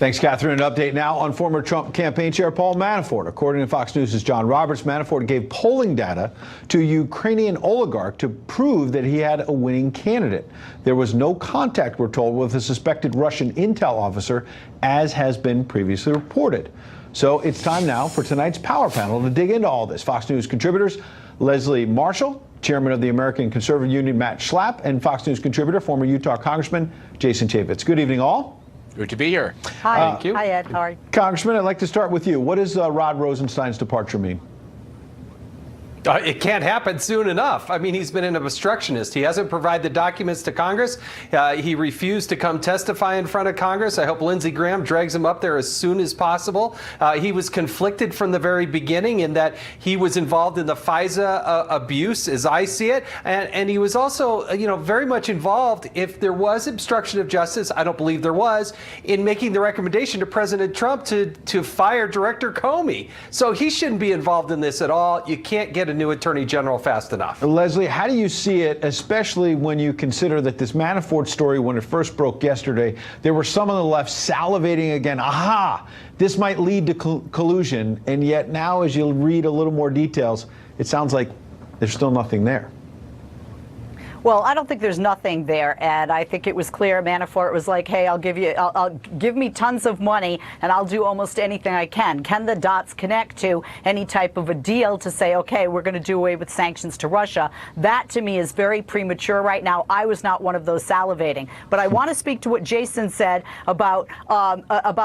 Thanks, Catherine. An update now on former Trump campaign chair Paul Manafort. According to Fox News' John Roberts, Manafort gave polling data to Ukrainian oligarch to prove that he had a winning candidate. There was no contact, we're told, with a suspected Russian intel officer, as has been previously reported. So it's time now for tonight's Power Panel to dig into all this. Fox News contributors Leslie Marshall, chairman of the American Conservative Union Matt Schlapp, and Fox News contributor, former Utah Congressman Jason Chaffetz. Good evening, all. Good to be here. Hi. Thank you. Hi, Ed. How are you? Congressman, I'd like to start with you. What does Rod Rosenstein's departure mean? It can't happen soon enough. I mean, he's been an obstructionist. He hasn't provided the documents to Congress. He refused to come testify in front of Congress. I hope Lindsey Graham drags him up there as soon as possible. He was conflicted from the very beginning in that he was involved in the FISA abuse, as I see it. And he was also, very much involved, if there was obstruction of justice, I don't believe there was, in making the recommendation to President Trump to fire Director Comey. So he shouldn't be involved in this at all. You can't get a new attorney general fast enough. Leslie, how do you see it, especially when you consider that this Manafort story, when it first broke yesterday, there were some on the left salivating again, aha, this might lead to collusion, and yet now as you read a little more details, it sounds like there's still nothing there. Well, I don't think there's nothing there, Ed. I think it was clear Manafort was like, hey, I'll give me tons of money and I'll do almost anything I can. Can the dots connect to any type of a deal to say, okay, we're going to do away with sanctions to Russia? That to me is very premature right now. I was not one of those salivating. But I want to speak to what Jason said about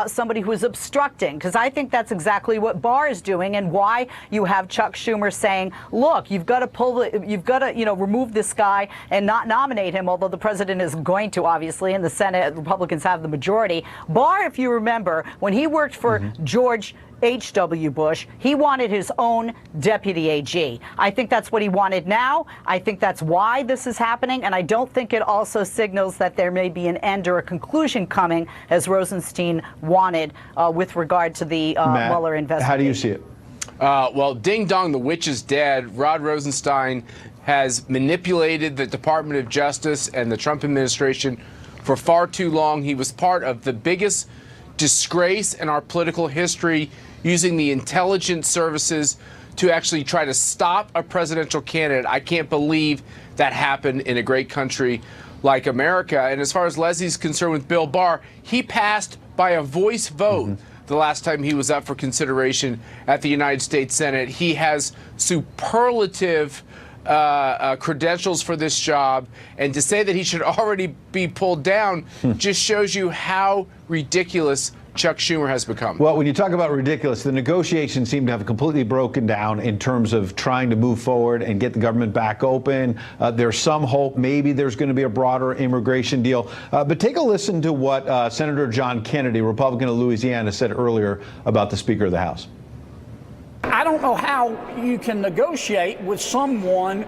somebody who is obstructing, because I think that's exactly what Barr is doing and why you have Chuck Schumer saying, look, you've got to remove this guy and not nominate him, although the president is going to, obviously, and the Senate Republicans have the majority. Barr, if you remember, when he worked for George H.W. Bush, he wanted his own deputy AG. I think that's what he wanted now. I think that's why this is happening, and I don't think it also signals that there may be an end or a conclusion coming, as Rosenstein wanted, with regard to the Mueller investigation. How do you see it? Well, ding dong, the witch is dead. Rod Rosenstein has manipulated the Department of Justice and the Trump administration for far too long. He was part of the biggest disgrace in our political history, using the intelligence services to actually try to stop a presidential candidate. I can't believe that happened in a great country like America. And as far as Leslie's concerned with Bill Barr, he passed by a voice vote. The last time he was up for consideration at the United States Senate. He has superlative credentials for this job, and to say that he should already be pulled down just shows you how ridiculous Chuck Schumer has become. Well, when you talk about ridiculous, the negotiations seem to have completely broken down in terms of trying to move forward and get the government back open. There's some hope maybe there's going to be a broader immigration deal. But take a listen to what Senator John Kennedy, Republican of Louisiana, said earlier about the Speaker of the House. I don't know how you can negotiate with someone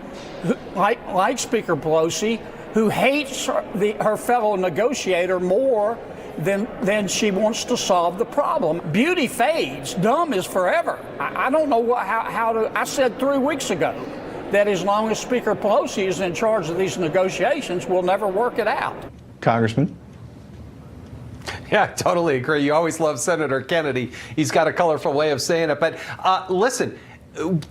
like Speaker Pelosi, who hates her fellow negotiator more than she wants to solve the problem. Beauty fades, dumb is forever. I don't know how to. I said 3 weeks ago that as long as Speaker Pelosi is in charge of these negotiations, we'll never work it out. Congressman? Yeah, I totally agree. You always love Senator Kennedy. He's got a colorful way of saying it. But listen,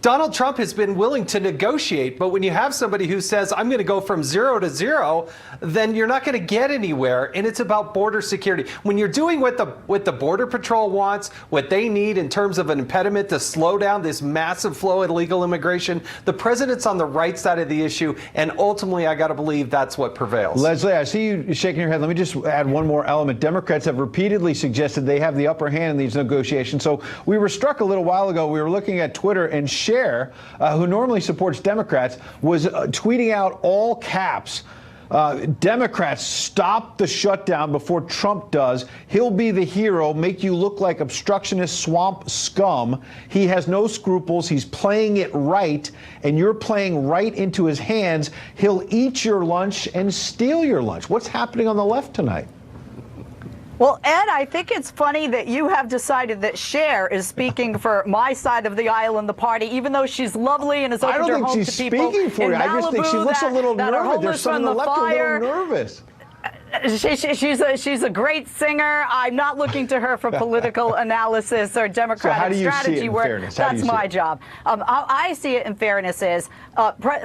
Donald Trump has been willing to negotiate, but when you have somebody who says, I'm going to go from 0 to 0, then you're not going to get anywhere. And it's about border security. When you're doing what the Border Patrol wants, what they need in terms of an impediment to slow down this massive flow of illegal immigration, the president's on the right side of the issue. And ultimately, I got to believe that's what prevails. Leslie, I see you shaking your head. Let me just add one more element. Democrats have repeatedly suggested they have the upper hand in these negotiations. So we were struck a little while ago. We were looking at Twitter, and Cher, who normally supports Democrats, was tweeting out all caps, Democrats, stop the shutdown before Trump does. He'll be the hero, make you look like obstructionist swamp scum. He has no scruples. He's playing it right, and you're playing right into his hands. He'll eat your lunch and steal your lunch. What's happening on the left tonight? Well, Ed, I think it's funny that you have decided that Cher is speaking for my side of the aisle in the party, even though she's lovely and has opened her home to people in Malibu. I just think she looks a little nervous. There's some on the left a little nervous. She's a great singer. I'm not looking to her for political analysis or Democratic how do you see it strategy in work. fairness? How do That's you see my it? job. I see it in fairness is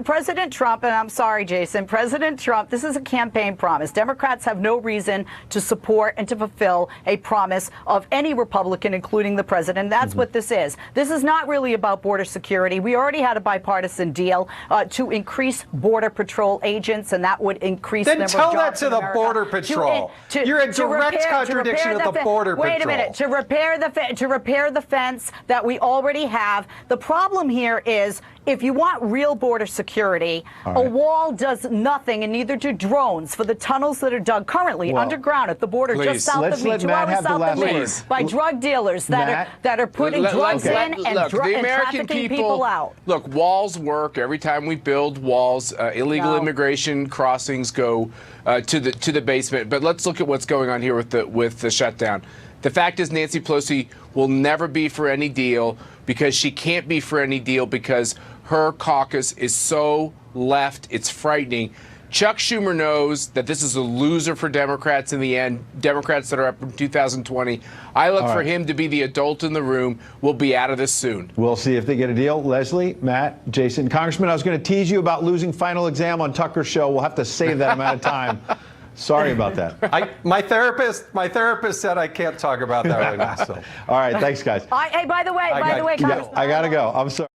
President Trump, and I'm sorry, Jason, President Trump, this is a campaign promise. Democrats have no reason to support and to fulfill a promise of any Republican, including the president. That's what this is. This is not really about border security. We already had a bipartisan deal to increase Border Patrol agents, and that would increase the Then number tell of that jobs to in the America. Border Patrol. You're a direct contradiction of the Border Patrol. Wait a minute. To repair the fence that we already have. The problem here is if you want real border security, a wall does nothing, and neither do drones for the tunnels that are dug currently underground at the border just south of me, 2 hours south of me, by drug dealers that are putting drugs in and trafficking people out. Look, walls work. Every time we build walls, illegal immigration crossings go to the basement. But let's look at what's going on here with the shutdown. The fact is, Nancy Pelosi will never be for any deal because she can't be for any deal because her caucus is so left. It's frightening. Chuck Schumer knows that this is a loser for Democrats in the end, Democrats that are up in 2020. I look for him to be the adult in the room. We'll be out of this soon. We'll see if they get a deal. Leslie, Matt, Jason. Congressman, I was going to tease you about losing final exam on Tucker's show. We'll have to save that amount of time. Sorry about that. My therapist said I can't talk about that right now. So. All right, thanks, guys. Hey, by the way, I got to go. I'm sorry.